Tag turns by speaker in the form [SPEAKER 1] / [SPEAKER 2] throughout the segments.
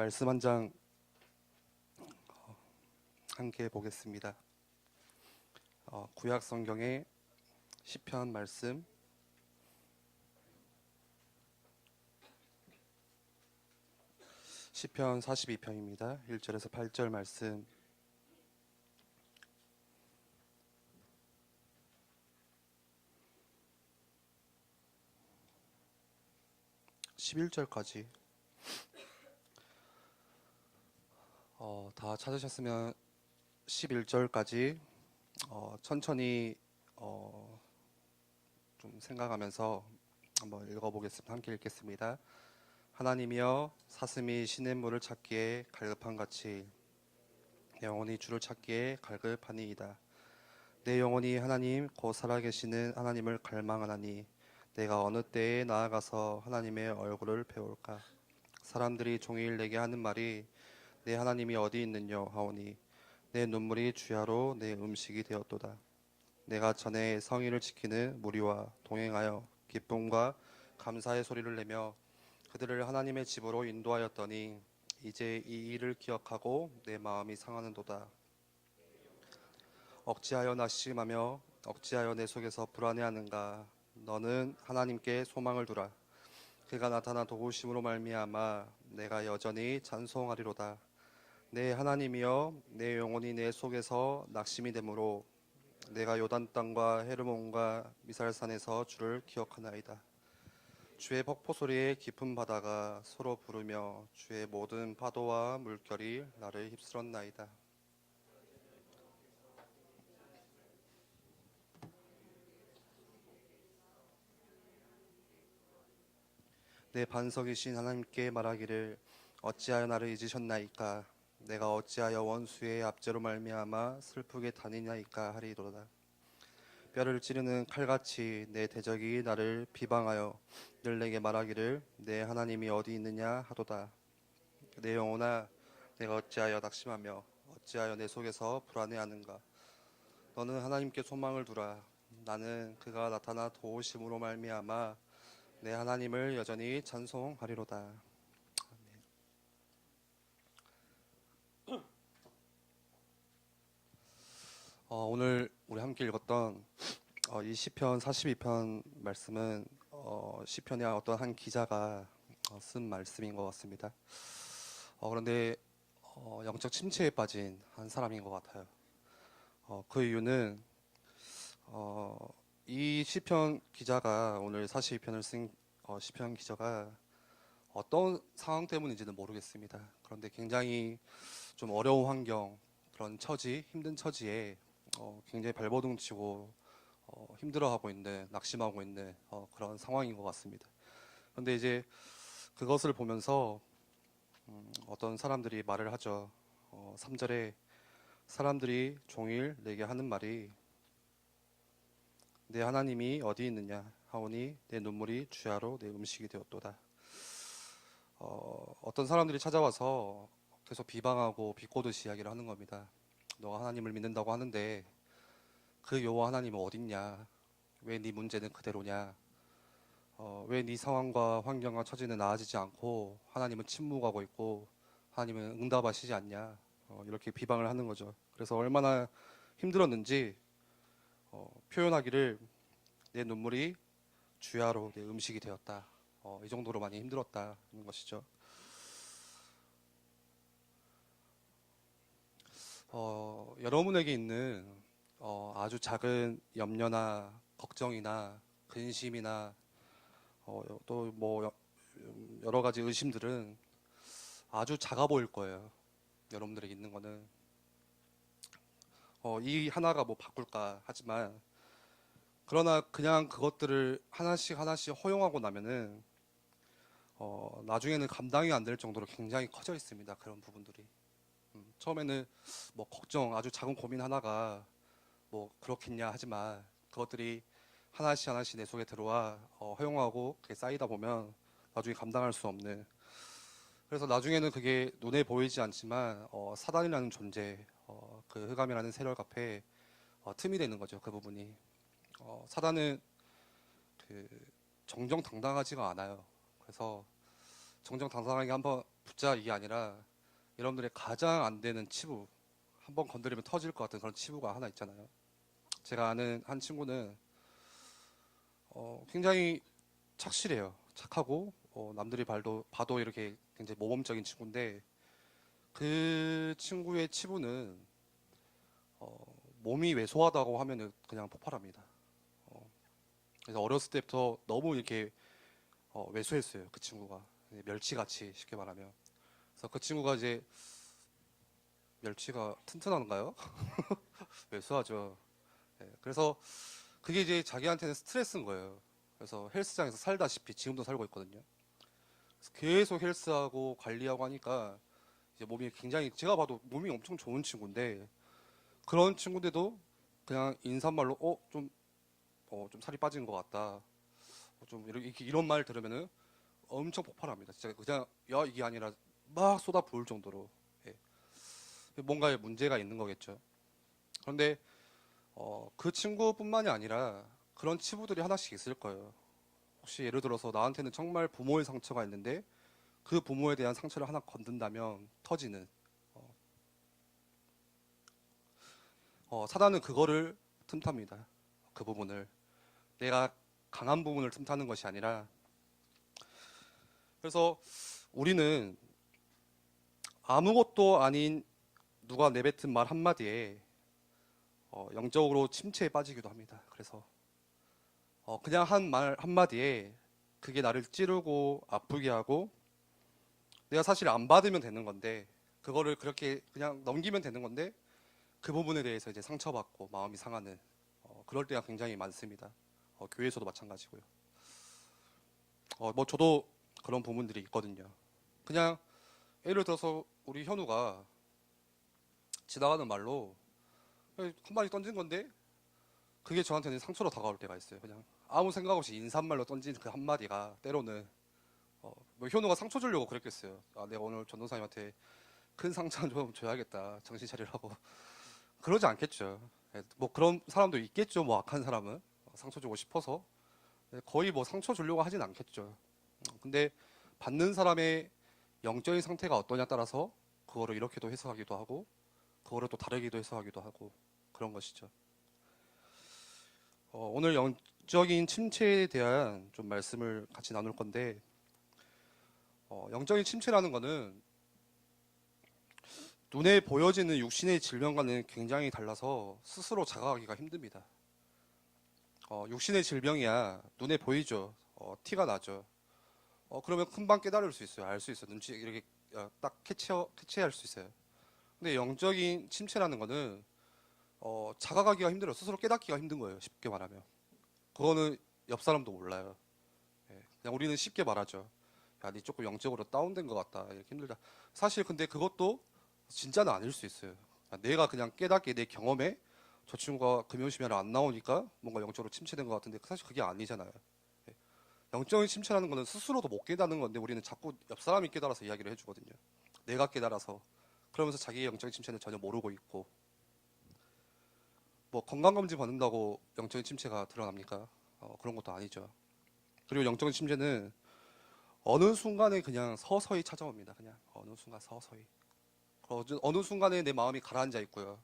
[SPEAKER 1] 말씀 한 장 함께 보겠습니다. 구약 성경의 시편 말씀 시편 42편입니다. 1절에서 8절 말씀. 11절까지 다 찾으셨으면 11절까지 천천히 좀 생각하면서 한번 읽어보겠습니다. 함께 읽겠습니다. 하나님이여, 사슴이 시냇물을 찾기에 갈급한 같이 내 영혼이 주를 찾기에 갈급하니이다. 내 영혼이 하나님 곧 살아계시는 하나님을 갈망하나니 내가 어느 때에 나아가서 하나님의 얼굴을 배울까. 사람들이 종일 내게 하는 말이 내 하나님이 어디 있느냐 하오니 내 눈물이 주야로 내 음식이 되었도다. 내가 전에 성의를 지키는 무리와 동행하여 기쁨과 감사의 소리를 내며 그들을 하나님의 집으로 인도하였더니 이제 이 일을 기억하고 내 마음이 상하는도다. 억지하여 낙심하며 억지하여 내 속에서 불안해하는가. 너는 하나님께 소망을 두라. 그가 나타나 도우심으로 말미암아 내가 여전히 찬송하리로다. 내 하나님이여, 내 영혼이 내 속에서 낙심이 되므로 내가 요단 땅과 헤르몬과 미살산에서 주를 기억하나이다. 주의 폭포 소리에 깊은 바다가 서로 부르며 주의 모든 파도와 물결이 나를 휩쓸었나이다. 내 반석이신 하나님께 말하기를 어찌하여 나를 잊으셨나이까. 내가 어찌하여 원수의 압제로 말미암아 슬프게 다니나이까 하리로다. 뼈를 찌르는 칼같이 내 대적이 나를 비방하여 늘 내게 말하기를 내 하나님이 어디 있느냐 하도다. 내 영혼아, 내가 어찌하여 낙심하며 어찌하여 내 속에서 불안해하는가. 너는 하나님께 소망을 두라. 나는 그가 나타나 도우심으로 말미암아 내 하나님을 여전히 찬송하리로다. 오늘 우리 함께 읽었던 이 시편 42편 말씀은 시편의 어떤 한 기자가 쓴 말씀인 것 같습니다. 그런데 영적 침체에 빠진 한 사람인 것 같아요. 그 이유는 이 시편 기자가 오늘 42편을 쓴 시편 기자가 어떤 상황 때문인지는 모르겠습니다. 그런데 굉장히 좀 어려운 환경, 그런 처지, 힘든 처지에 굉장히 발버둥치고 힘들어하고 있는, 낙심하고 있는 그런 상황인 것 같습니다. 그런데 이제 그것을 보면서 어떤 사람들이 말을 하죠. 3절에 사람들이 종일 내게 하는 말이 내 하나님이 어디 있느냐 하오니 내 눈물이 주야로 내 음식이 되었도다. 어떤 사람들이 찾아와서 계속 비방하고 비꼬듯이 이야기를 하는 겁니다. 너가 하나님을 믿는다고 하는데 그 여호와 하나님은 어딨냐? 왜 네 문제는 그대로냐? 왜 네 상황과 환경과 처지는 나아지지 않고 하나님은 침묵하고 있고 하나님은 응답하시지 않냐? 이렇게 비방을 하는 거죠. 그래서 얼마나 힘들었는지 표현하기를 내 눈물이 주야로 내 음식이 되었다. 이 정도로 많이 힘들었다는 것이죠. 여러분에게 있는 아주 작은 염려나 걱정이나 근심이나 또 뭐 여러 가지 의심들은 아주 작아 보일 거예요. 여러분들에게 있는 거는 이 하나가 뭐 바꿀까 하지만 그러나 그냥 그것들을 하나씩 하나씩 허용하고 나면은 나중에는 감당이 안 될 정도로 굉장히 커져 있습니다. 그런 부분들이. 처음에는 뭐 걱정, 아주 작은 고민 하나가 뭐 그렇겠냐 하지만 그것들이 하나씩 하나씩 내 속에 들어와 허용하고 그게 쌓이다 보면 나중에 감당할 수 없는. 그래서 나중에는 그게 눈에 보이지 않지만 사단이라는 존재, 그 흑암이라는 세력 앞에 틈이 되는 거죠. 그 부분이. 사단은 그 정정당당하지가 않아요. 그래서 정정당당하게 한번 붙자 이게 아니라 여러분들의 가장 안 되는 치부, 한번 건드리면 터질 것 같은 그런 치부가 하나 있잖아요. 제가 아는 한 친구는 굉장히 착실해요. 착하고 남들이 봐도 이렇게 굉장히 모범적인 친구인데 그 친구의 치부는 몸이 왜소하다고 하면은 그냥 폭발합니다. 그래서 어렸을 때부터 너무 이렇게 왜소했어요. 그 친구가 멸치같이 쉽게 말하면. 그래서 그 친구가 이제 멸치가 튼튼한가요? 왜소하죠. 예, 그래서 그게 이제 자기한테는 스트레스인 거예요. 그래서 헬스장에서 살다시피 지금도 살고 있거든요. 그래서 계속 헬스하고 관리하고 하니까 이제 몸이 굉장히 제가 봐도 몸이 엄청 좋은 친구인데 그런 친구인데도 그냥 인사말로 좀 살이 빠진 것 같다. 좀 이런 말 들으면은 엄청 폭발합니다. 진짜 그냥 야 이게 아니라 막 쏟아 부을 정도로 예. 뭔가에 문제가 있는 거겠죠. 그런데 그 친구뿐만이 아니라 그런 치부들이 하나씩 있을 거예요. 혹시 예를 들어서 나한테는 정말 부모의 상처가 있는데 그 부모에 대한 상처를 하나 건든다면 터지는 사단은 그거를 틈탑니다. 그 부분을 내가 강한 부분을 틈타는 것이 아니라 그래서 우리는 아무것도 아닌 누가 내뱉은 말 한마디에 영적으로 침체에 빠지기도 합니다. 그래서 그냥 한 말 한마디에 그게 나를 찌르고 아프게 하고 내가 사실 안 받으면 되는 건데 그거를 그렇게 그냥 넘기면 되는 건데 그 부분에 대해서 이제 상처받고 마음이 상하는 그럴 때가 굉장히 많습니다. 교회에서도 마찬가지고요. 뭐 저도 그런 부분들이 있거든요. 그냥 예를 들어서 우리 현우가 지나가는 말로 한마디 던진 건데 그게 저한테는 상처로 다가올 때가 있어요. 그냥 아무 생각 없이 인사말로 던진 그 한마디가 때로는 뭐 현우가 상처 주려고 그랬겠어요. 아, 내가 오늘 전도사님한테 큰 상처 좀 줘야겠다. 정신 차리라고. 그러지 않겠죠. 예, 뭐 그런 사람도 있겠죠. 뭐 악한 사람은 상처 주고 싶어서 거의 뭐 상처 주려고 하진 않겠죠. 근데 받는 사람의 영적인 상태가 어떠냐 따라서 그거를 이렇게도 해석하기도 하고 그거를 또 다르게도 해석하기도 하고 그런 것이죠. 오늘 영적인 침체에 대한 좀 말씀을 같이 나눌 건데 영적인 침체라는 거는 눈에 보여지는 육신의 질병과는 굉장히 달라서 스스로 자각하기가 힘듭니다. 육신의 질병이야 눈에 보이죠. 티가 나죠. 그러면 금방 깨달을 수 있어요. 알 수 있어요. 눈치 이렇게 딱 캐치할 수 있어요. 근데 영적인 침체라는 거는 자각하기가 힘들어요. 스스로 깨닫기가 힘든 거예요. 쉽게 말하면. 그거는 옆 사람도 몰라요. 예, 그냥 우리는 쉽게 말하죠. 야, 니 조금 영적으로 다운된 것 같다. 이렇게 힘들다. 사실 근데 그것도 진짜는 아닐 수 있어요. 내가 그냥 깨닫게 내 경험에 저 친구가 금요시면 안 나오니까 뭔가 영적으로 침체된 것 같은데 사실 그게 아니잖아요. 예, 영적인 침체라는 거는 스스로도 못 깨닫는 건데 우리는 자꾸 옆 사람이 깨달아서 이야기를 해주거든요. 내가 깨달아서 그러면서 자기의 영적인 침체는 전혀 모르고 있고 뭐 건강검진 받는다고 영적인 침체가 드러납니까? 그런 것도 아니죠. 그리고 영적인 침체는 어느 순간에 그냥 서서히 찾아옵니다. 그냥 어느 순간 서서히. 어느 순간에 내 마음이 가라앉아 있고요.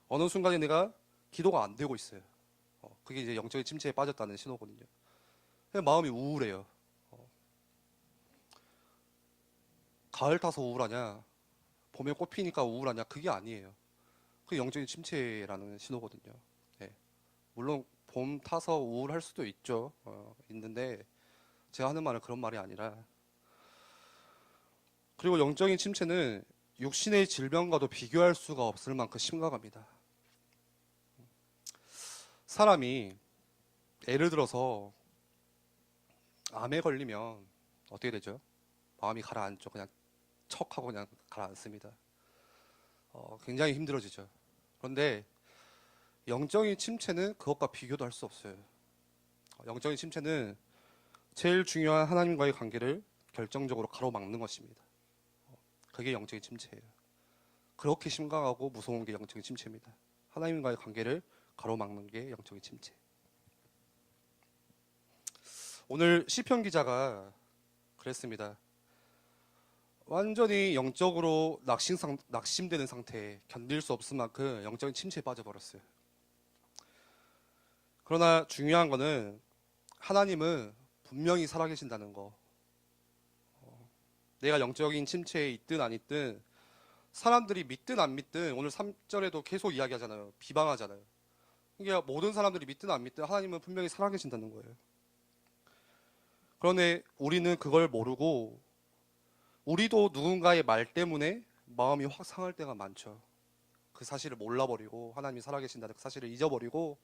[SPEAKER 1] 어느 순간에 내가 기도가 안 되고 있어요. 그게 이제 영적인 침체에 빠졌다는 신호거든요. 그냥 마음이 우울해요. 가을 타서 우울하냐? 봄에 꽃 피니까 우울하냐? 그게 아니에요. 그게 영적인 침체라는 신호거든요. 예. 물론 봄 타서 우울할 수도 있죠. 있는데 제가 하는 말은 그런 말이 아니라 그리고 영적인 침체는 육신의 질병과도 비교할 수가 없을 만큼 심각합니다. 사람이 예를 들어서 암에 걸리면 어떻게 되죠? 마음이 가라앉죠. 그냥 척하고 그냥 가라앉습니다. 굉장히 힘들어지죠. 그런데 영적인 침체는 그것과 비교도 할 수 없어요. 영적인 침체는 제일 중요한 하나님과의 관계를 결정적으로 가로막는 것입니다. 그게 영적인 침체예요. 그렇게 심각하고 무서운 게 영적인 침체입니다. 하나님과의 관계를 가로막는 게 영적인 침체. 오늘 시편 기자가 그랬습니다. 완전히 영적으로 낙심되는 상태에 견딜 수 없을 만큼 영적인 침체에 빠져버렸어요. 그러나 중요한 거는 하나님은 분명히 살아계신다는 거. 내가 영적인 침체에 있든 안 있든 사람들이 믿든 안 믿든 오늘 3절에도 계속 이야기하잖아요. 비방하잖아요. 이게 모든 사람들이 믿든 안 믿든 하나님은 분명히 살아계신다는 거예요. 그런데 우리는 그걸 모르고 우리도 누군가의 말 때문에 마음이 확 상할 때가 많죠. 그 사실을 몰라버리고 하나님이 살아계신다는 그 사실을 잊어버리고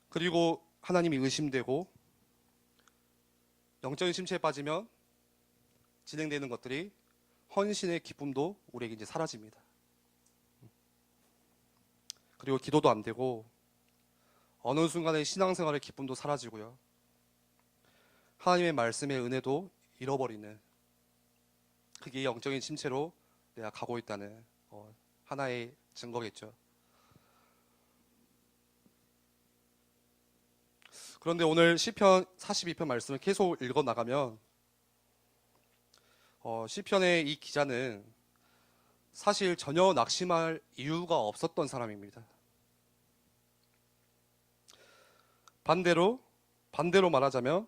[SPEAKER 1] 그리고 하나님이 의심되고 영적인 침체에 빠지면 진행되는 것들이 헌신의 기쁨도 우리에게 이제 사라집니다. 그리고 기도도 안 되고 어느 순간에 신앙생활의 기쁨도 사라지고요. 하나님의 말씀의 은혜도 잃어버리는 그게 영적인 침체로 내가 가고 있다는 하나의 증거겠죠. 그런데 오늘 시편 42편 말씀을 계속 읽어 나가면 시편의 이 기자는 사실 전혀 낙심할 이유가 없었던 사람입니다. 반대로 말하자면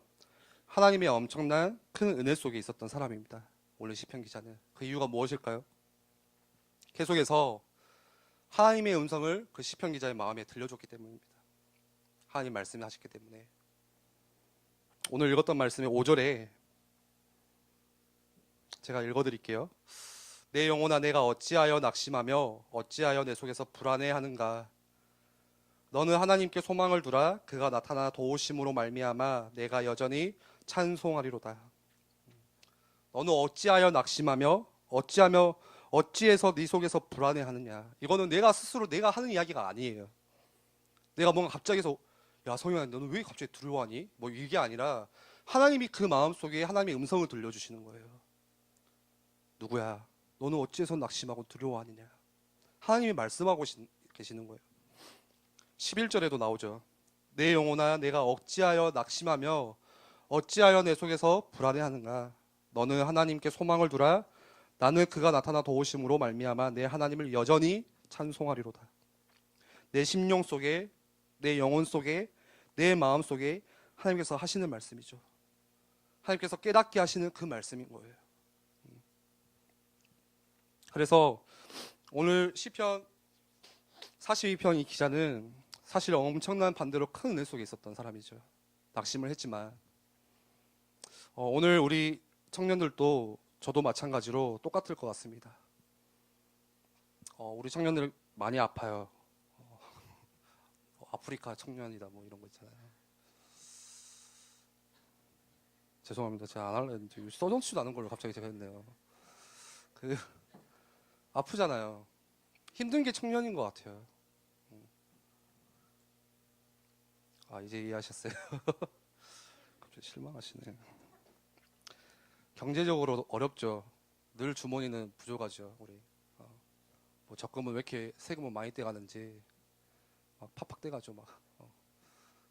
[SPEAKER 1] 하나님의 엄청난 큰 은혜 속에 있었던 사람입니다. 오늘 시편 기자는 그 이유가 무엇일까요? 계속해서 하나님의 음성을 그 시편 기자의 마음에 들려줬기 때문입니다. 하나님 말씀을 하셨기 때문에. 오늘 읽었던 말씀의 5절에 제가 읽어드릴게요. 내 영혼아 내가 어찌하여 낙심하며 어찌하여 내 속에서 불안해하는가. 너는 하나님께 소망을 두라. 그가 나타나 도우심으로 말미암아 내가 여전히 찬송하리로다. 너는 어찌하여 낙심하며 어찌해서 네 속에서 불안해하느냐. 이거는 내가 스스로 내가 하는 이야기가 아니에요. 내가 뭔가 갑자기 해서 야 성현아 너는 왜 갑자기 두려워하니? 뭐 이게 아니라 하나님이 그 마음속에 하나님의 음성을 들려주시는 거예요. 누구야? 너는 어찌해서 낙심하고 두려워하느냐? 하나님이 말씀하고 계시는 거예요. 11절에도 나오죠. 내 영혼아 내가 어찌하여 낙심하며 어찌하여 내 속에서 불안해하는가? 너는 하나님께 소망을 두라. 나는 그가 나타나 도우심으로 말미암아 내 하나님을 여전히 찬송하리로다. 내 심령 속에 내 영혼 속에 내 마음 속에 하나님께서 하시는 말씀이죠. 하나님께서 깨닫게 하시는 그 말씀인 거예요. 그래서 오늘 시편 42편 이 기자는 사실 엄청난 반대로 큰 은혜 속에 있었던 사람이죠. 낙심을 했지만 오늘 우리 청년들도 저도 마찬가지로 똑같을 것 같습니다. 우리 청년들 많이 아파요. 아프리카 청년이다 뭐 이런 거 있잖아요. 죄송합니다. 제가 안 할래 했는데 써놓지도 않은 걸로 갑자기 제가 했네요. 아프잖아요. 힘든 게 청년인 것 같아요. 이제 이해하셨어요? 갑자기 실망하시네. 경제적으로 어렵죠. 늘 주머니는 부족하죠. 우리 뭐 적금은 왜 이렇게 세금은 많이 떼가는지 막 팍팍 떼가죠. 막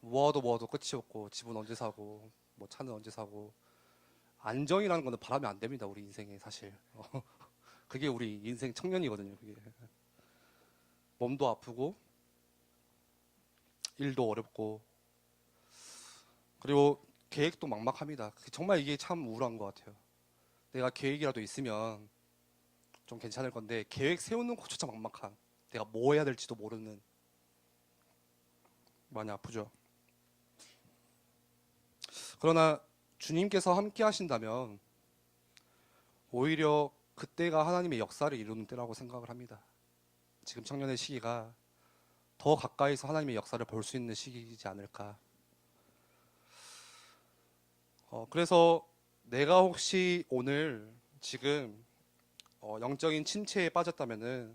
[SPEAKER 1] 모아도 끝이 없고 집은 언제 사고 뭐 차는 언제 사고 안정이라는 거는 바라면 안 됩니다. 우리 인생에 사실 그게 우리 인생 청년이거든요. 그게 몸도 아프고 일도 어렵고 그리고 계획도 막막합니다. 정말 이게 참 우울한 것 같아요. 내가 계획이라도 있으면 좀 괜찮을 건데 계획 세우는 것조차 막막한 내가 뭐 해야 될지도 모르는 많이 아프죠. 그러나 주님께서 함께 하신다면 오히려 그때가 하나님의 역사를 이루는 때라고 생각을 합니다. 지금 청년의 시기가 더 가까이서 하나님의 역사를 볼 수 있는 시기이지 않을까. 그래서 내가 혹시 오늘 지금 영적인 침체에 빠졌다면은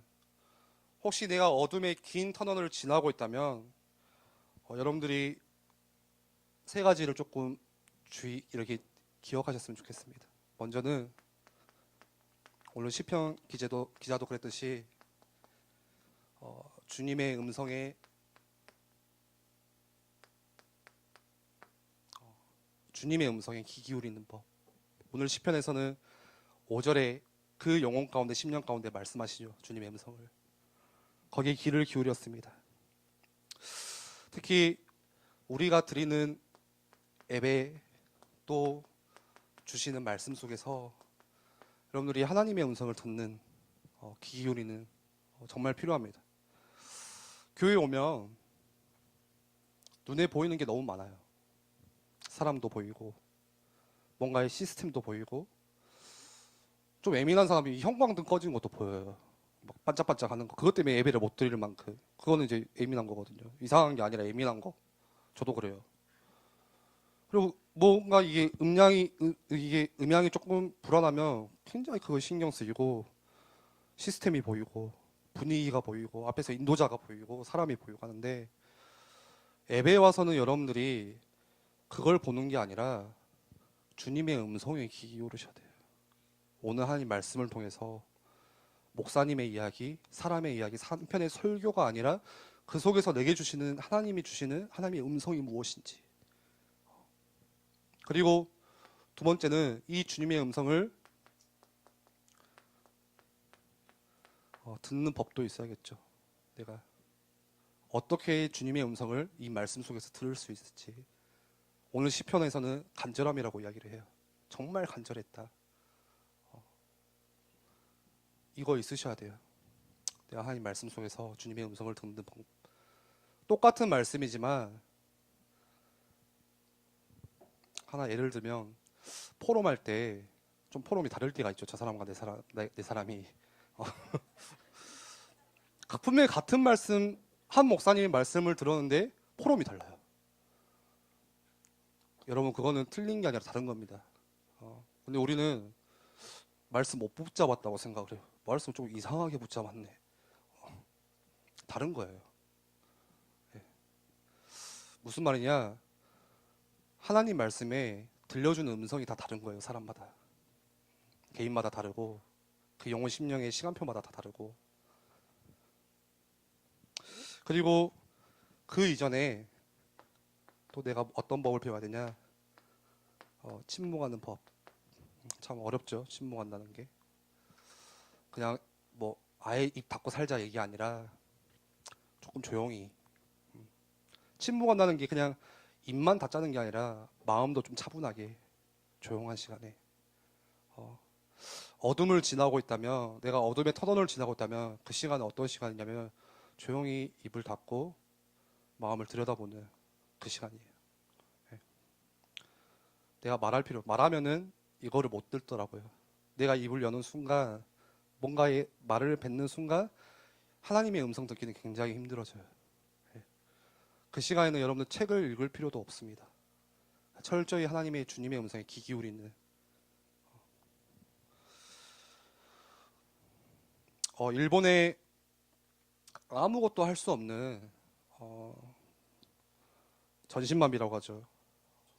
[SPEAKER 1] 혹시 내가 어둠의 긴 터널을 지나고 있다면 여러분들이 세 가지를 조금 이렇게 기억하셨으면 좋겠습니다. 먼저는 오늘 시편 기자도 그랬듯이 주님의 음성에 귀 기울이는 법. 오늘 시편에서는 5절에 그 영혼 가운데 10년 가운데 말씀하시죠. 주님의 음성을. 거기에 귀를 기울였습니다. 특히 우리가 드리는 예배 또 주시는 말씀 속에서 여러분들이 하나님의 음성을 듣는 귀 기울이는 정말 필요합니다. 교회에 오면 눈에 보이는 게 너무 많아요. 사람도 보이고 뭔가의 시스템도 보이고 좀 예민한 사람이 형광등 꺼지는 것도 보여요. 막 반짝반짝 하는 거. 그것 때문에 예배를 못 드릴 만큼. 그거는 이제 예민한 거거든요. 이상한 게 아니라 예민한 거. 저도 그래요. 그리고 뭔가 이게 음향이 조금 불안하면 굉장히 그거 신경 쓰이고 시스템이 보이고 분위기가 보이고 앞에서 인도자가 보이고 사람이 보이고 하는데 예배에 와서는 여러분들이 그걸 보는 게 아니라 주님의 음성에 귀 기울이셔야 돼요. 오늘 하나님 말씀을 통해서 목사님의 이야기, 사람의 이야기, 한편의 설교가 아니라 그 속에서 내게 주시는 하나님이 주시는 하나님의 음성이 무엇인지. 그리고 두 번째는 이 주님의 음성을 듣는 법도 있어야겠죠. 내가 어떻게 주님의 음성을 이 말씀 속에서 들을 수 있을지. 오늘 시편에서는 간절함이라고 이야기를 해요. 정말 간절했다. 이거 있으셔야 돼요. 내가 하나님 말씀 속에서 주님의 음성을 듣는 방법. 똑같은 말씀이지만 하나 예를 들면 포럼할 때 좀 포럼이 다를 때가 있죠. 저 사람과 내 사람이 분명히 같은 말씀 한 목사님의 말씀을 들었는데 포럼이 달라요. 여러분 그거는 틀린 게 아니라 다른 겁니다. 근데 우리는 말씀 못 붙잡았다고 생각을 해요. 말씀 좀 이상하게 붙잡았네. 다른 거예요. 네. 무슨 말이냐? 하나님 말씀에 들려주는 음성이 다 다른 거예요. 사람마다. 개인마다 다르고 그 영혼 심령의 시간표마다 다 다르고 그리고 그 이전에 또 내가 어떤 법을 배워야 되냐? 침묵하는 법. 참 어렵죠. 침묵한다는 게. 그냥 뭐 아예 입 닫고 살자 얘기 아니라 조금 조용히. 침묵한다는 게 그냥 입만 닫자는 게 아니라 마음도 좀 차분하게 조용한 시간에 어둠을 지나고 있다면 내가 어둠의 터널을 지나고 있다면 그 시간은 어떤 시간이냐면 조용히 입을 닫고 마음을 들여다보는 그 시간이에요. 네. 내가 말하면은 이거를 못 듣더라고요. 내가 입을 여는 순간 뭔가의 말을 뱉는 순간 하나님의 음성 듣기는 굉장히 힘들어져요. 네. 그 시간에는 여러분들 책을 읽을 필요도 없습니다. 철저히 하나님의 주님의 음성에 귀 기울이는 일본에 아무것도 할 수 없는 전신마비라고 하죠.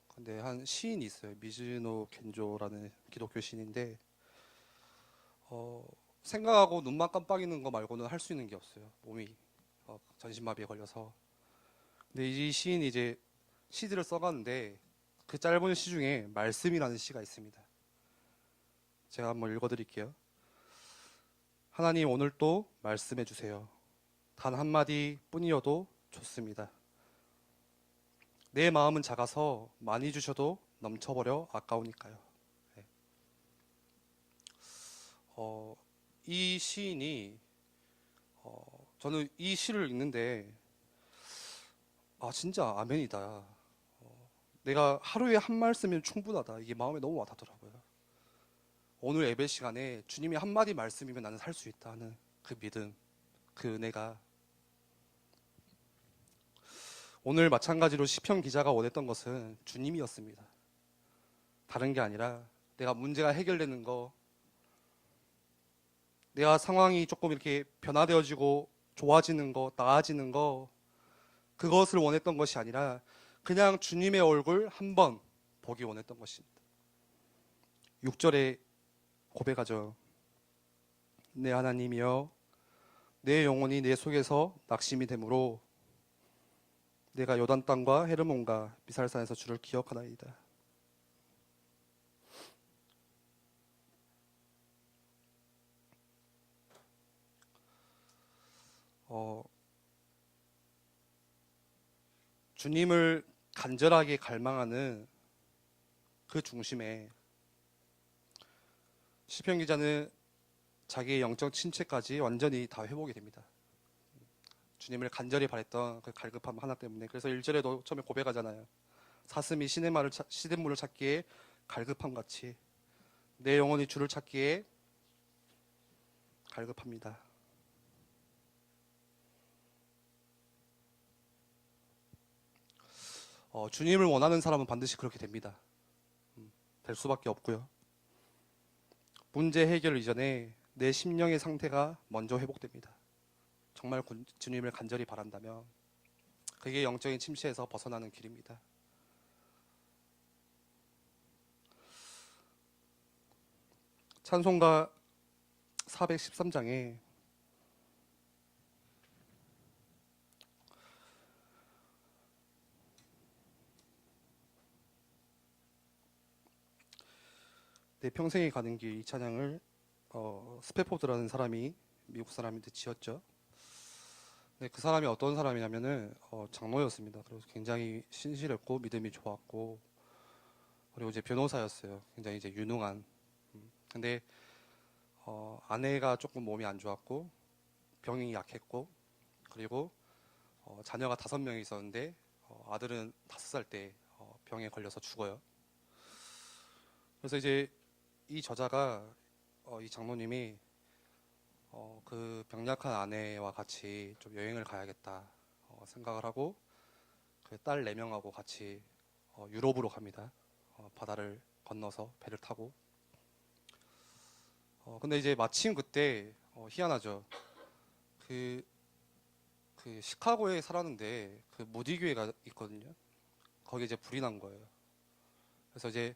[SPEAKER 1] 근데 한 시인이 있어요. 미즈노 겐조라는 기독교 시인인데 생각하고 눈만 깜빡이는 거 말고는 할 수 있는 게 없어요. 몸이 전신마비에 걸려서. 근데 이 시인이 이제 시들을 써가는데 그 짧은 시 중에 말씀이라는 시가 있습니다. 제가 한번 읽어드릴게요. 하나님 오늘 또 말씀해 주세요. 단 한마디 뿐이어도 좋습니다. 내 마음은 작아서 많이 주셔도 넘쳐버려 아까우니까요. 네. 이 시인이 저는 이 시를 읽는데 진짜 아멘이다. 내가 하루에 한 말씀이면 충분하다. 이게 마음에 너무 와닿더라고요. 오늘 예배 시간에 주님이 한마디 말씀이면 나는 살 수 있다 하는 그 믿음, 그 은혜가 오늘 마찬가지로 시편 기자가 원했던 것은 주님이었습니다. 다른 게 아니라 내가 문제가 해결되는 거, 내가 상황이 조금 이렇게 변화되어지고 좋아지는 거, 나아지는 거, 그것을 원했던 것이 아니라 그냥 주님의 얼굴 한번 보기 원했던 것입니다. 6절에 고백하죠. 내 하나님이여 내 영혼이 내 속에서 낙심이 되므로 내가 요단 땅과 헤르몬과 미살산에서 주를 기억하나이다. 어, 주님을 간절하게 갈망하는 그 중심에 시편 기자는 자기의 영적 침체까지 완전히 다 회복이 됩니다. 주님을 간절히 바랬던 그 갈급함 하나 때문에. 그래서 1절에도 처음에 고백하잖아요. 사슴이 시냇물을 찾기에 갈급함 같이 내 영혼이 주를 찾기에 갈급합니다. 주님을 원하는 사람은 반드시 그렇게 됩니다. 될 수밖에 없고요. 문제 해결 이전에 내 심령의 상태가 먼저 회복됩니다. 정말 주님을 간절히 바란다면 그게 영적인 침체에서 벗어나는 길입니다. 찬송가 413장에 내 평생에 가는 길 이 찬양을 스패포드라는 사람이 미국 사람인데 지었죠. 네, 그 사람이 어떤 사람이냐면은 장로였습니다. 그래서 굉장히 신실했고 믿음이 좋았고 그리고 이제 변호사였어요. 굉장히 이제 유능한. 근데 아내가 조금 몸이 안 좋았고 병이 약했고 그리고 자녀가 5명이 있었는데 아들은 5살 때 병에 걸려서 죽어요. 그래서 이제 이 저자가 이 장로님이 그 병약한 아내와 같이 좀 여행을 가야겠다 생각을 하고 그 딸 4명하고 같이 유럽으로 갑니다. 바다를 건너서 배를 타고. 근데 이제 마침 그때 희한하죠. 그, 그 시카고에 살았는데 그 모디 교회가 있거든요. 거기 이제 불이 난 거예요. 그래서 이제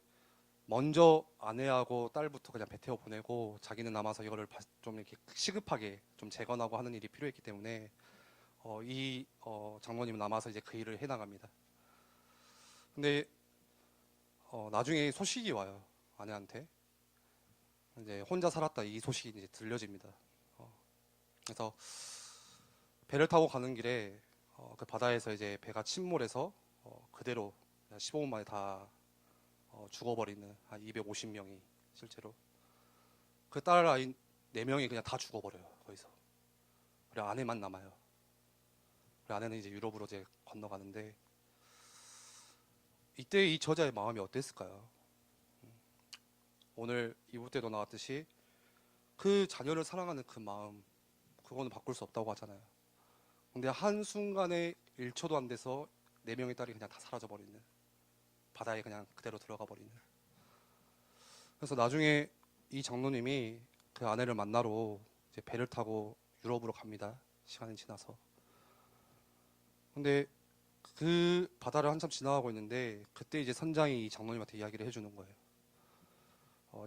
[SPEAKER 1] 먼저 아내하고 딸부터 그냥 배 태워 보내고 자기는 남아서 이거를 좀 이렇게 시급하게 좀 재건하고 하는 일이 필요했기 때문에 이 장모님은 남아서 이제 그 일을 해나갑니다. 근데 나중에 소식이 와요. 아내한테 이제 혼자 살았다 이 소식이 이제 들려집니다. 그래서 배를 타고 가는 길에 그 바다에서 이제 배가 침몰해서 그대로 15분 만에 다 죽어버리는 한 250명이 실제로 그 딸 아이 4명이 그냥 다 죽어버려요. 거기서. 그리고 아내만 남아요. 그리고 아내는 이제 유럽으로 이제 건너가는데 이때 이 저자의 마음이 어땠을까요? 오늘 이부 때도 나왔듯이 그 자녀를 사랑하는 그 마음 그거는 바꿀 수 없다고 하잖아요. 근데 한순간에 1초도 안 돼서 4명의 딸이 그냥 다 사라져버리는 바다에 그냥 그대로 들어가 버리는. 그래서 나중에 이 장로님이 그 아내를 만나러 이제 배를 타고 유럽으로 갑니다. 시간이 지나서. 근데 그 바다를 한참 지나가고 있는데 그때 이제 선장이 이 장로님한테 이야기를 해주는 거예요.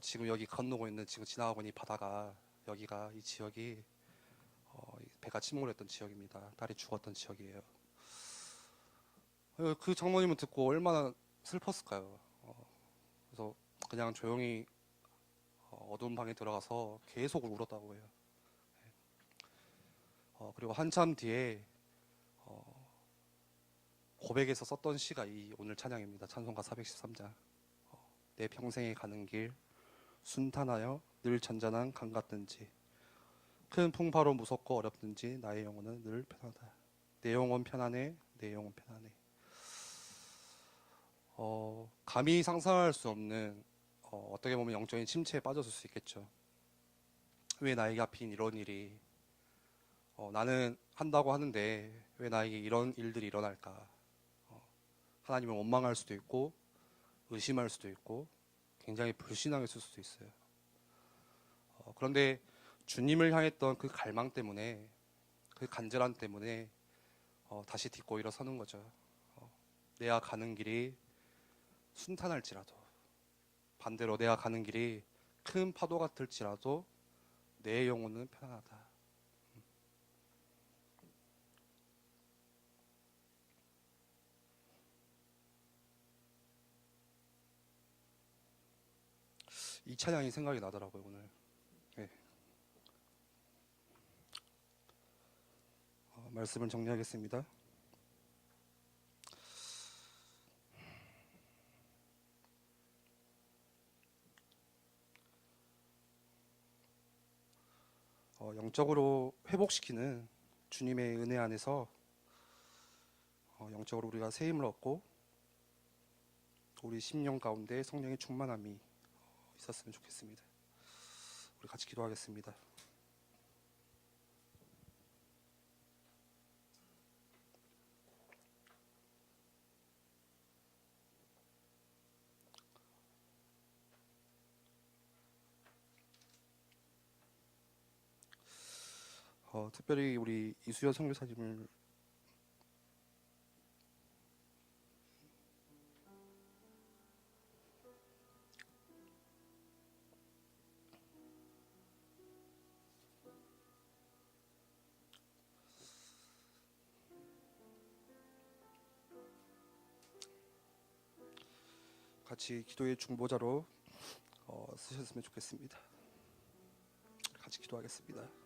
[SPEAKER 1] 지금 여기 건너고 있는 지금 지나가고 있는 이 바다가 여기가 이 지역이 배가 침몰했던 지역입니다. 딸이 죽었던 지역이에요. 그 장로님은 듣고 얼마나 슬펐을까요? 그래서 그냥 조용히 어두운 방에 들어가서 계속 울었다고 해요. 그리고 한참 뒤에 고백에서 썼던 시가 이 오늘 찬양입니다. 찬송가 413장. 내 평생에 가는 길 순탄하여 늘 잔잔한 강 같든지 큰 풍파로 무섭고 어렵든지 나의 영혼은 늘 편하다. 내 영혼 편안해. 내 영혼 편안해. 감히 상상할 수 없는 어떻게 보면 영적인 침체에 빠졌을 수 있겠죠. 왜 나에게 하필 이런 일이 나는 한다고 하는데 왜 나에게 이런 일들이 일어날까? 하나님을 원망할 수도 있고 의심할 수도 있고 굉장히 불신앙했을 수도 있어요. 그런데 주님을 향했던 그 갈망 때문에 그 간절함 때문에 다시 딛고 일어서는 거죠. 내가 가는 길이 순탄할지라도 반대로 내가 가는 길이 큰 파도 같을지라도 내 영혼은 편안하다. 이 찬양이 생각이 나더라고요 오늘. 네. 말씀을 정리하겠습니다. 영적으로 회복시키는 주님의 은혜 안에서 영적으로 우리가 새 힘을 얻고 우리 심령 가운데 성령의 충만함이 있었으면 좋겠습니다. 우리 같이 기도하겠습니다. 특별히 우리 이수연 선교사님을 같이 기도의 중보자로 쓰셨으면 좋겠습니다. 같이 기도하겠습니다.